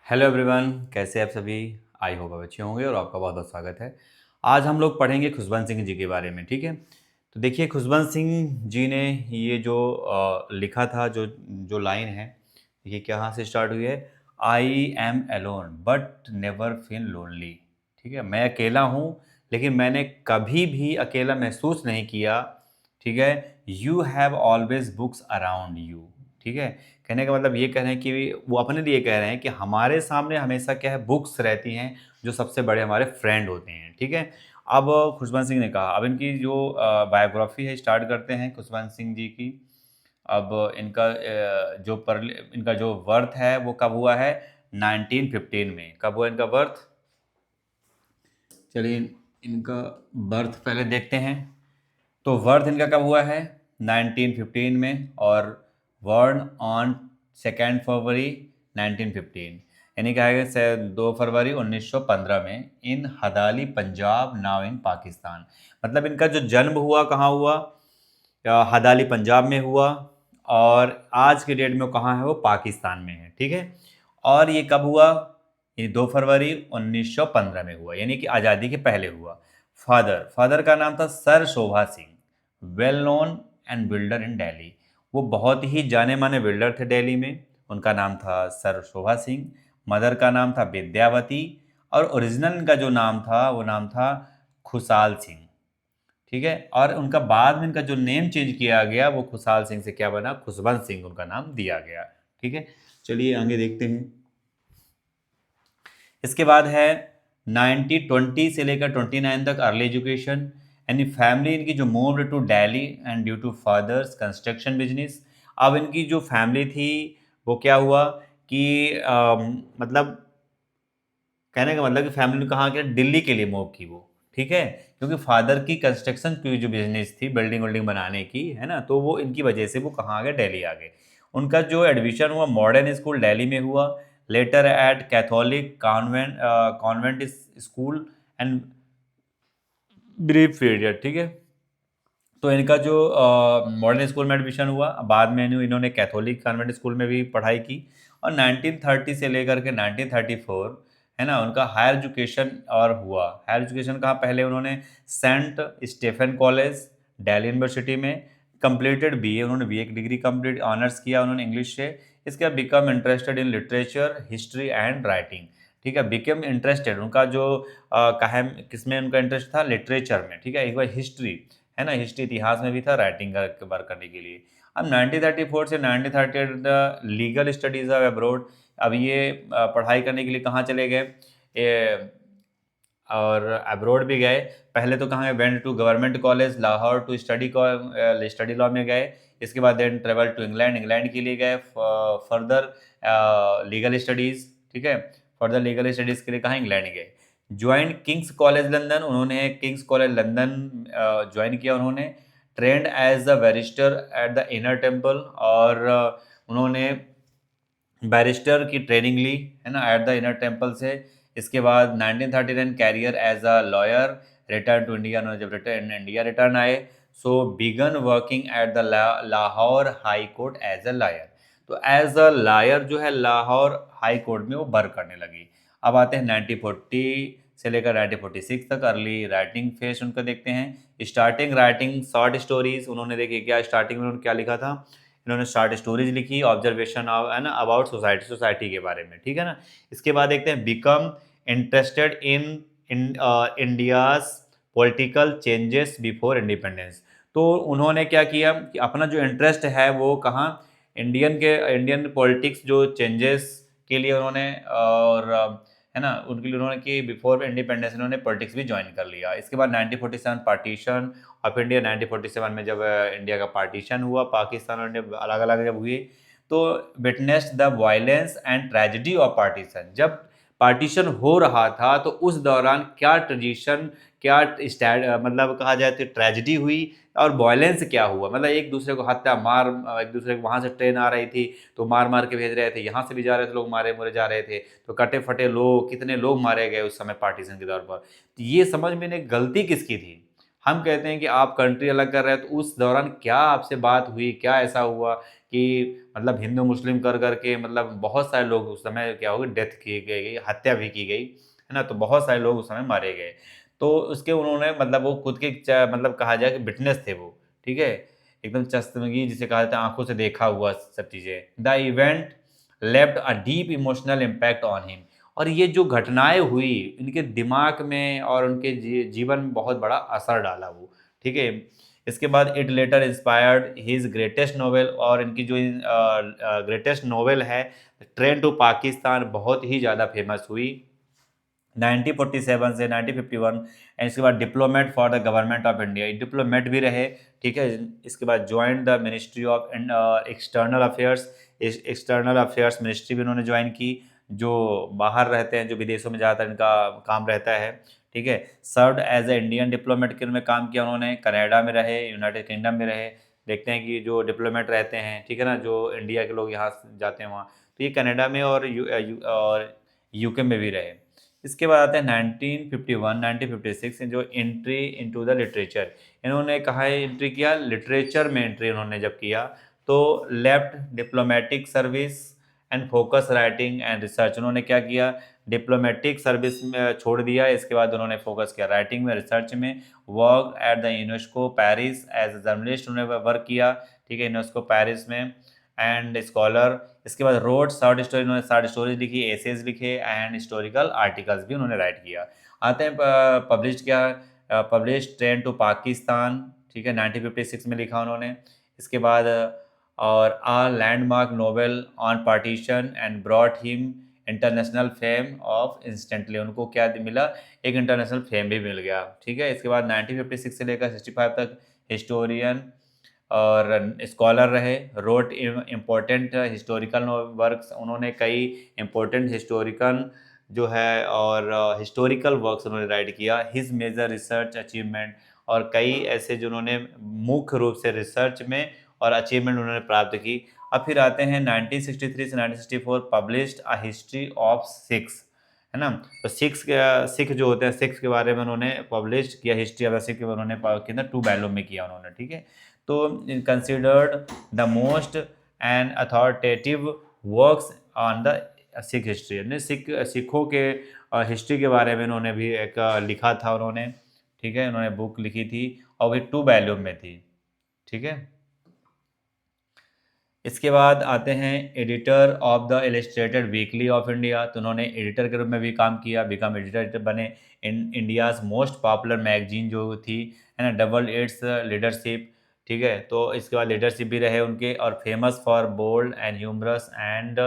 Hello everyone, कैसे आप सभी। आई होप आप अच्छे होंगे और आपका बहुत बहुत स्वागत है। आज हम लोग पढ़ेंगे खुशवंत सिंह जी के बारे में। ठीक है, तो देखिए खुशवंत सिंह जी ने ये जो लिखा था, जो जो लाइन है, ये कहाँ से स्टार्ट हुई है। I am alone but never feel lonely. ठीक है, मैं अकेला हूँ लेकिन मैंने कभी भी अकेला महसूस नहीं किया। ठीक है, you have always books around you. ठीक है, कहने का मतलब ये कह रहे हैं कि वो अपने लिए कह रहे हैं कि हमारे सामने हमेशा क्या है, बुक्स रहती हैं जो सबसे बड़े हमारे फ्रेंड होते हैं। ठीक है, अब खुशवंत सिंह ने कहा, अब इनकी जो बायोग्राफी है स्टार्ट करते हैं खुशवंत सिंह जी की। अब इनका इनका जो बर्थ है वो कब हुआ है, 1915 में। कब हुआ इनका बर्थ, चलिए इनका बर्थ पहले देखते हैं। तो बर्थ इनका कब हुआ है, 1915 में, और बॉर्न ऑन 2 फरवरी 1915, यानी क्या है 2 फरवरी 1915 में, इन हदाली पंजाब नाउ इन पाकिस्तान। मतलब इनका जो जन्म हुआ कहाँ हुआ, हदाली पंजाब में हुआ, और आज के डेट में वो कहाँ है, वो पाकिस्तान में है। ठीक है, और ये कब हुआ, ये 2 फरवरी 1915 में हुआ, यानी कि आज़ादी के पहले हुआ। फादर फादर का नाम था sir Shobha Singh, well known and builder in Delhi. वो बहुत ही जाने माने बिल्डर थे दिल्ली में। उनका नाम था सर शोभा सिंह। मदर का नाम था विद्यावती, और ओरिजिनल इनका जो नाम था वो नाम था खुशहाल सिंह। ठीक है, और उनका बाद में इनका जो नेम चेंज किया गया वो खुशहाल सिंह से क्या बना, खुशवंत सिंह उनका नाम दिया गया। ठीक है, चलिए आगे देखते हैं। इसके बाद है 1920 से लेकर 29 तक अर्ली एजुकेशन। यानी फैमिली इनकी जो moved to Delhi and due to father's construction business. अब इनकी जो फैमिली थी वो क्या हुआ कि मतलब कहने का मतलब कि फैमिली ने कहा कि दिल्ली के लिए मूव की वो। ठीक है, क्योंकि फादर की कंस्ट्रक्शन की जो बिजनेस थी, बिल्डिंग विल्डिंग बनाने की, है ना, तो वो इनकी वजह से वो कहाँ आ गए, दिल्ली आ गए। उनका जो एडमिशन हुआ मॉडर्न स्कूल दिल्ली में हुआ, later at Catholic convent school and brief period. ठीक है, तो इनका जो मॉडर्न स्कूल में एडमिशन हुआ, बाद में इन्होंने कैथोलिक कॉन्वेंट स्कूल में भी पढ़ाई की, और 1930 से लेकर के 1934, है ना, उनका हायर एजुकेशन और हुआ। हायर एजुकेशन कहाँ, पहले उन्होंने Saint Stephen College Delhi University में कंप्लीटेड बीए, उन्होंने बीए की डिग्री कंप्लीट ऑनर्स किया उन्होंने इंग्लिश से। इसके बाद become interested in literature history and writing. ठीक है, बिकम इंटरेस्टेड, उनका जो कहा किसमें उनका इंटरेस्ट था, लिटरेचर में। ठीक है, एक बार हिस्ट्री, है ना, हिस्ट्री इतिहास में भी था, राइटिंग का वर्क करने के लिए। अब 1934 से 1938 the legal studies of abroad. अब ये पढ़ाई करने के लिए कहाँ चले गए, और अब्रोड भी गए। पहले तो कहाँ गए, went to Government College Lahore to study law में गए। इसके बाद then travel to England, England के लिए गए फर्दर लीगल स्टडीज़। ठीक है, फर्दर लीगल स्टडीज़ के लिए कहाँ, इंग्लैंड गए। ज्वाइन किंग्स कॉलेज लंदन, उन्होंने किंग्स कॉलेज लंदन ज्वाइन किया उन्होंने। Trained as a barrister at the Inner Temple, और उन्होंने बैरिस्टर की ट्रेनिंग ली, है ना, एट द इनर टेम्पल से। इसके बाद 1939 career as a lawyer, return to India, उन्होंने जब रिटर्न इंडिया रिटर्न आए, so began working at the Lahore high court as a lawyer. तो एज अ लॉयर जो है लाहौर हाई कोर्ट में वो वर्क करने लगी। अब आते हैं 1940 से लेकर 1946 तक अर्ली राइटिंग फेज उनका देखते हैं। स्टार्टिंग राइटिंग शॉर्ट स्टोरीज, उन्होंने देखिए क्या स्टार्टिंग में उन्होंने क्या लिखा था, इन्होंने शॉर्ट स्टोरीज लिखी, ऑब्जर्वेशन है ना, अबाउट सोसाइटी, सोसाइटी के बारे में। ठीक है ना, इसके बाद देखते हैं become interested in India's political changes before independence. तो उन्होंने क्या किया कि अपना जो इंटरेस्ट है वो कहाँ, इंडियन पॉलिटिक्स जो चेंजेस के लिए उन्होंने, और है ना, उनके लिए उन्होंने कि बिफोर इंडिपेंडेंस इन्होंने पॉलिटिक्स भी ज्वाइन कर लिया। इसके बाद 1947 पार्टीशन ऑफ इंडिया, 1947 में जब इंडिया का पार्टीशन हुआ, पाकिस्तान और इंडिया अलग अलग जब हुए, तो witnessed the violence and tragedy of partition. जब पार्टीशन हो रहा था तो उस दौरान क्या ट्रेजिशन, क्या मतलब कहा जाए तो ट्रेजिडी हुई, और वायलेंस क्या हुआ, मतलब एक दूसरे को हत्या मार, एक दूसरे को वहाँ से ट्रेन आ रही थी तो मार मार के भेज रहे थे, यहाँ से भी जा रहे थे लोग, मारे मुरे जा रहे थे, तो कटे फटे लोग, कितने लोग मारे गए उस समय पार्टीशन के दौर पर। तो ये समझ में नहीं गलती किसकी थी। हम कहते हैं कि आप कंट्री अलग कर रहे हैं, तो उस दौरान क्या आपसे बात हुई, क्या ऐसा हुआ कि मतलब हिंदू मुस्लिम कर करके मतलब बहुत सारे लोग उस समय क्या हो गई, डेथ की गई, हत्या भी की गई, है ना। तो बहुत सारे लोग उस समय मारे गए। तो उसके उन्होंने मतलब वो खुद के मतलब कहा जाए कि विटनेस थे वो, ठीक है, एकदम चश्मगी जिसे कहा जाता है, आंखों से देखा हुआ सब चीज़ें। The event left a deep emotional impact on him. और ये जो घटनाएं हुई इनके दिमाग में और उनके जीवन में बहुत बड़ा असर डाला वो, ठीक है। इसके बाद it later inspired his greatest novel, और इनकी जो ग्रेटेस्ट नॉवेल है ट्रेन टू पाकिस्तान बहुत ही ज़्यादा फेमस हुई 1947 से 1951। एंड इसके बाद diplomat for the government of India, diplomat भी रहे, ठीक है। इसके बाद join the ministry of external affairs, external affairs ministry भी उन्होंने ज्वाइन की, जो बाहर रहते हैं, जो विदेशों में ज़्यादातर इनका काम रहता है, ठीक है। Served as a Indian diplomat के में काम किया उन्होंने, कनाडा में रहे, यूनाइटेड किंगडम में रहे। देखते हैं कि जो डिप्लोमेट रहते हैं, ठीक है ना, जो इंडिया के लोग यहाँ जाते हैं वहाँ, तो ये कनाडा में और यूके में भी रहे। इसके बाद आते हैं 1951 1956 जो एंट्री इनटू द लिटरेचर, इन्होंने कहा है एंट्री किया लिटरेचर में, एंट्री इन्होंने जब किया तो left diplomatic service and focus writing and research, उन्होंने क्या किया, डिप्लोमेटिक सर्विस में छोड़ दिया, इसके बाद उन्होंने फोकस किया राइटिंग में, रिसर्च में। Work at the UNESCO Paris as a journalist उन्होंने वर्क किया, ठीक है, यूनेस्को पेरिस में, एंड स्कॉलर। इसके बाद रोड शॉर्ट स्टोरी, उन्होंने शॉर्ट स्टोरीज लिखी, एसेज लिखे एंड हिस्टोरिकल आर्टिकल्स भी उन्होंने राइट किया। आते हैं पब्लिश क्या, पब्लिश ट्रेन टू पाकिस्तान, ठीक है, 1956 में लिखा उन्होंने। इसके बाद और a landmark novel on partition and brought him international fame of instantly, उनको क्या मिला, एक इंटरनेशनल फेम भी मिल गया, ठीक है। इसके बाद 1956 से लेकर 65 तक हिस्टोरियन और स्कॉलर रहे, रोट इम्पोर्टेंट हिस्टोरिकल वर्क्स, उन्होंने कई इम्पोर्टेंट हिस्टोरिकल जो है और हिस्टोरिकल वर्क्स उन्होंने राइट किया। हिज मेजर रिसर्च अचीवमेंट, और कई ऐसे जिन्होंने मुख्य रूप से रिसर्च में और अचीवमेंट उन्होंने प्राप्त की। अब फिर आते हैं 1963 से 1964, published a history of six, है ना। तो सिख जो होते हैं, सिक्स के बारे में उन्होंने पब्लिश किया, हिस्ट्री ऑफ सिख उन्होंने किया 2 वॉल्यूम में किया उन्होंने, ठीक है। तो considered the most and authoritative works on the Sikh history, यानी सिखों के हिस्ट्री के बारे में उन्होंने भी एक लिखा था उन्होंने, ठीक है, उन्होंने बुक लिखी थी और वो 2 वॉल्यूम में थी, ठीक है। इसके बाद आते हैं editor of the illustrated weekly off India, तो उन्होंने एडिटर के रूप में भी काम किया, बिकम एडिटर बने इन इंडियाज़ मोस्ट पॉपुलर मैगजीन जो थी, है ना, डबल एड्स लीडरशिप, ठीक है। तो इसके बाद लीडरशिप भी रहे उनके, और famous for bold and humorous and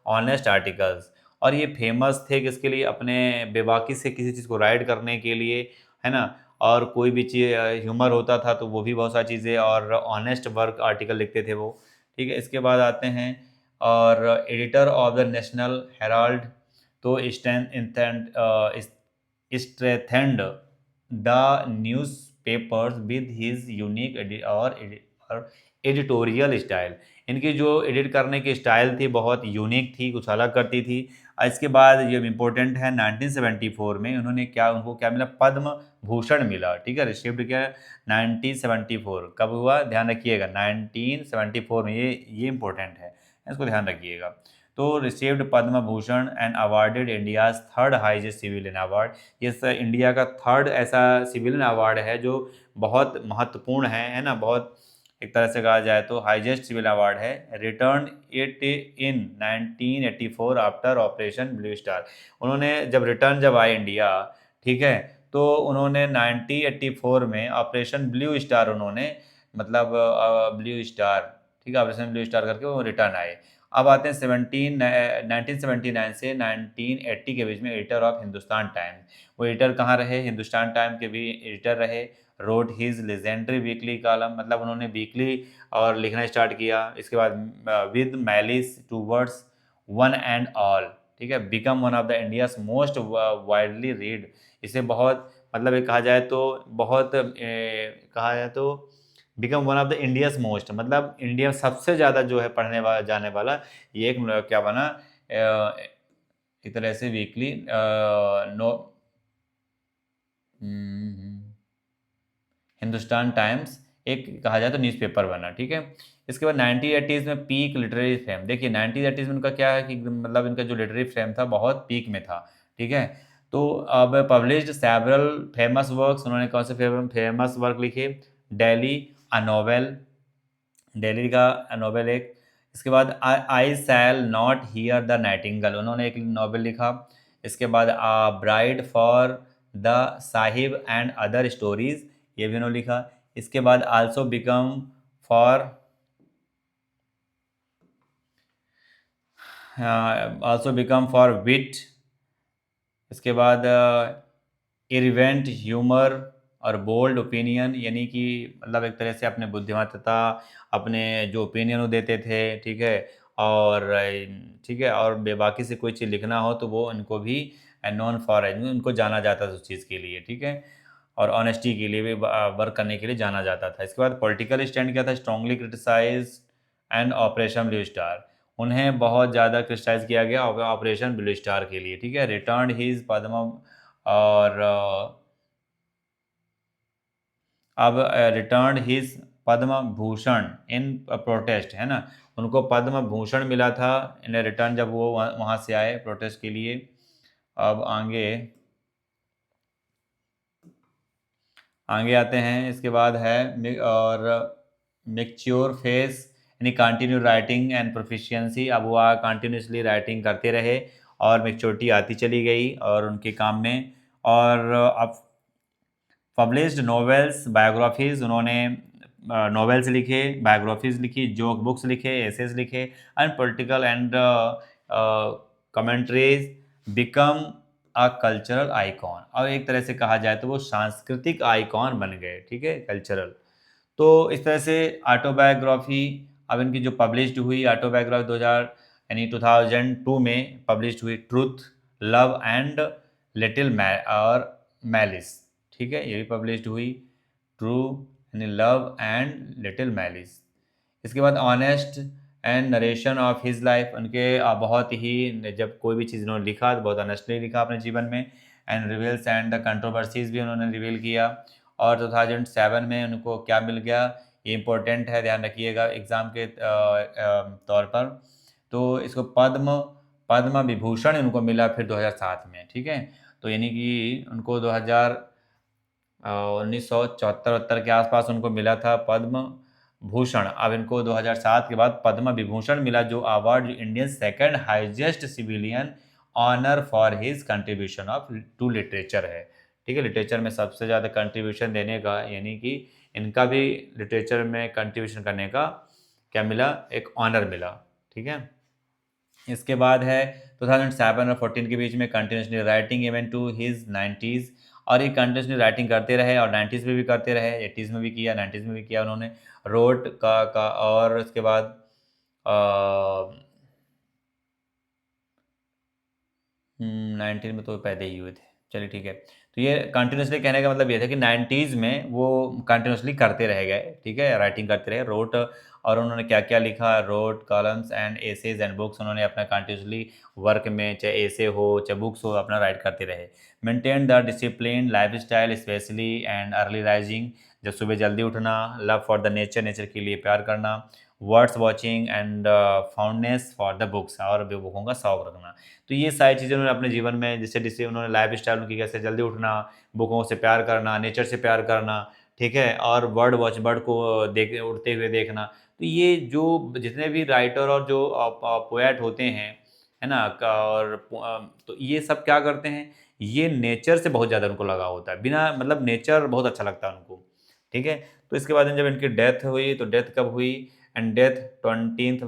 honest articles. और ये फेमस थे किसके लिए, अपने बेबाकी से किसी चीज़ को राइट करने के लिए, है ना, और कोई भी चीज़ ह्यूमर होता था तो वो भी बहुत सारी चीज़ें, और ऑनेस्ट वर्क आर्टिकल लिखते थे वो, ठीक है। इसके बाद आते हैं और editor of the National Herald, तो strengthened the news papers with his unique और एडिटोरियल स्टाइल, इनकी जो एडिट करने की स्टाइल थी बहुत यूनिक थी, कुछ अलग करती थी। इसके बाद ये इम्पोर्टेंट है 1974 में उन्होंने क्या, उनको क्या मिला, पद्म भूषण मिला, ठीक है, रिसीव्ड किया 1974, कब हुआ ध्यान रखिएगा, 1974 में, ये इंपॉर्टेंट है, इसको ध्यान रखिएगा। तो received Padma Bhushan and awarded India's third highest civilian award, ये इंडिया का थर्ड ऐसा सिविलियन अवार्ड है जो बहुत महत्वपूर्ण है ना, बहुत एक तरह से कहा जाए तो हाईएस्ट सिविल अवार्ड है। Return it in 1984 after operation Blue star, उन्होंने जब आए इंडिया, ठीक है, तो उन्होंने 1984 में ऑपरेशन ब्लू स्टार उन्होंने मतलब ब्लू स्टार, ठीक है, ऑपरेशन ब्लू स्टार करके वो रिटर्न आए। अब आते हैं 1979 से 1980 के बीच में एडिटर ऑफ हिंदुस्तान टाइम्स, वो एडिटर कहाँ रहे, हिंदुस्तान टाइम के भी एडिटर रहे। Road his legendary weekly column, मतलब उन्होंने वीकली और लिखना स्टार्ट किया। इसके बाद with malice towards one and all, ठीक है, become one of the India's most widely read, इसे बहुत मतलब ये कहा जाए तो बहुत कहा जाए तो become one of the India's most, मतलब इंडिया में सबसे ज़्यादा जो है पढ़ने वाला जाने वाला ये एक क्या बना, एक तरह से वीकली नो हिंदुस्तान टाइम्स एक कहा जाए तो न्यूज़पेपर बना, ठीक है। इसके बाद 1980s में पीक लिटरेरी फेम, देखिए 1980s में उनका क्या है कि मतलब इनका जो लिटरेरी फेम था बहुत पीक में था, ठीक है। तो अब पब्लिश्ड सेवरल फेमस वर्क्स, उन्होंने कौन से फेमस वर्क लिखे? डेली अ नोवेल, डेली का नोवेल एक। इसके बाद I shall not hear the nightingale, उन्होंने एक नोवेल लिखा। इसके बाद bride for the sahib and other stories, ये भी उन्होंने लिखा। इसके बाद also become for also become for wit. इसके बाद इरिवेंट ह्यूमर और बोल्ड ओपिनियन, यानी कि मतलब एक तरह से अपने बुद्धिमत्ता, अपने जो ओपिनियन वो देते थे, ठीक है। और ठीक है, और बेबाकी से कोई चीज़ लिखना हो तो वो इनको भी नॉन फॉर, उनको जाना जाता था उस चीज़ के लिए, ठीक है। और ऑनेस्टी के लिए भी वर्क करने के लिए जाना जाता था। इसके बाद पॉलिटिकल स्टैंड क्या था? Strongly criticise and Operation Blue Star, उन्हें बहुत ज़्यादा क्रिटिसाइज किया गया ऑपरेशन ब्लू स्टार के लिए, ठीक है। रिटर्न हिज पद्म, और अब रिटर्न हिज पद्म भूषण इन प्रोटेस्ट, है ना। उनको पद्म भूषण मिला था इन रिटर्न, जब वो वहाँ से आए प्रोटेस्ट के लिए। अब आगे आगे आते हैं। इसके बाद है और मिक्च्योर फेस, यानी कंटिन्यू राइटिंग एंड प्रोफिशिएंसी, अब वो कंटिन्यूसली राइटिंग करते रहे और मेच्योरिटी आती चली गई और उनके काम में। और अब पब्लिश्ड नॉवेल्स बायोग्राफीज, उन्होंने नॉवेल्स लिखे, बायोग्राफीज लिखी, जोक बुक्स लिखे, एसेज लिखे, and political and commentaries, become a cultural icon. और एक तरह से कहा जाए तो वो सांस्कृतिक आइकॉन बन गए, ठीक है, कल्चरल। तो इस तरह से ऑटोबायोग्राफी अब इनकी जो पब्लिश्ड हुई ऑटोबायोग्राफी 2000 यानी 2002 में पब्लिश्ड हुई, ट्रूथ, लव एंड लिटिल और मैलिस, ठीक है, ये भी पब्लिश्ड हुई, ट्रू यानी लव एंड लिटिल मैलिस। इसके बाद honest and narration of his life, उनके बहुत ही, जब कोई भी चीज़ उन्होंने लिखा तो बहुत ऑनेस्टली लिखा अपने जीवन में। And reveals and the controversies भी उन्होंने रिवील किया। और 2007 में उनको क्या मिल गया, ये इम्पोर्टेंट है, ध्यान रखिएगा एग्ज़ाम के तौर पर। तो इसको पद्म पद्म विभूषण उनको मिला फिर 2007 में, ठीक है। तो यानी कि उनको 1974 के आसपास उनको मिला था पद्म भूषण। अब इनको 2007 के बाद पद्म विभूषण मिला, जो award Indian second highest civilian honour for his contribution of to literature है, ठीक है। लिटरेचर में सबसे ज़्यादा कंट्रीब्यूशन देने का, यानी कि इनका भी लिटरेचर में कंट्रीब्यूशन करने का क्या मिला, एक ऑनर मिला, ठीक है। इसके बाद है 2007 और 14 के बीच में continuously writing even to his 90s, और ये कंटिन्यूसली राइटिंग करते रहे और 90s में भी करते रहे, 80s में भी किया, 90s में भी किया उन्होंने। रोड का और उसके बाद 19 में तो पैदा ही हुए थे, चलिए ठीक है। तो ये कंटिन्यूसली कहने का मतलब ये था कि 90s में वो कंटिन्यूसली करते रह गए, ठीक है, राइटिंग करते रहे, रोट। और उन्होंने क्या क्या लिखा, wrote columns and essays and books, उन्होंने अपना कंटिन्यूसली वर्क में, चाहे एसे हो चाहे बुक्स हो, अपना राइट करते रहे। Maintain the discipline life style specially and early rising, जब सुबह जल्दी उठना, love for the nature, nature के लिए प्यार करना, birds watching and fondness for the books, और बुकों का शौक रखना। तो ये सारी चीज़ें उन्होंने अपने जीवन में, जैसे जैसे उन्होंने लाइफ स्टाइल उनकी, कैसे जल्दी उठना, बुकों से प्यार करना, नेचर से प्यार करना, ठीक है, और बर्ड को देख उड़ते हुए देखना। तो ये जो जितने भी राइटर और जो पोएट होते हैं, है ना, और तो ये सब क्या करते हैं, ये नेचर से बहुत ज़्यादा उनको लगाव होता है, बिना मतलब नेचर बहुत अच्छा लगता है उनको, ठीक है। तो इसके बाद जब इनकी डेथ हुई, तो डेथ कब हुई? And death 20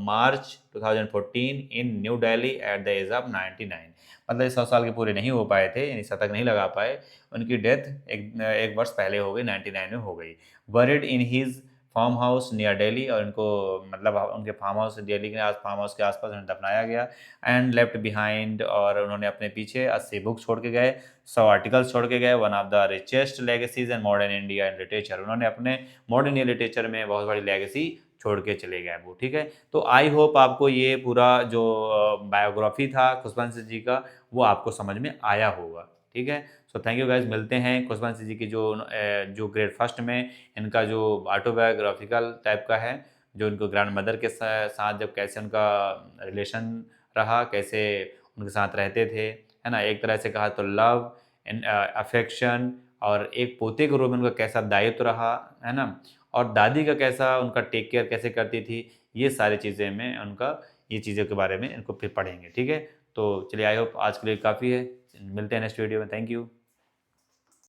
March 2014 in New Delhi at the age of 99, मतलब 100 साल के पूरे नहीं हो पाए थे, यानी शतक नहीं लगा पाए। उनकी डेथ एक वर्ष पहले हो गई, 99 में हो गई। Buried in his farm house near Delhi, और इनको मतलब उनके फार्म हाउस दिल्ली के फार्म हाउस के आसपास उन्हें दफनाया गया। एंड लेफ्ट बिहाइंड, और उन्होंने अपने पीछे 80 बुक छोड़ के गए, 100 आर्टिकल्स छोड़ के गए। One of the richest legacies in modern India in literature, उन्होंने अपने मॉडर्न इंडिया लिटरेचर में बहुत बड़ी लेगेसी छोड़ के चले गए वो, ठीक है। तो आई होप आपको ये पूरा जो बायोग्राफी था खुशवंत सिंह जी का, वो आपको समझ में आया होगा। ठीक है। सो थैंक यू गाइज, मिलते हैं। खुशबंसी जी की जो ग्रेड फर्स्ट में इनका जो ऑटोबायोग्राफिकल टाइप का है, जो इनको ग्रैंड मदर के साथ जब कैसे उनका रिलेशन रहा, कैसे उनके साथ रहते थे, है ना, एक तरह से कहा तो लव एंड अफेक्शन, और एक पोते के रूप में उनका कैसा दायित्व रहा, है ना, और दादी का कैसा उनका टेक केयर कैसे करती थी, ये सारी चीज़ें में उनका, ये चीज़ों के बारे में इनको फिर पढ़ेंगे, ठीक है। तो चलिए, आई होप आज के लिए काफ़ी है। मिलते हैं नेक्स्ट वीडियो में। Thank you.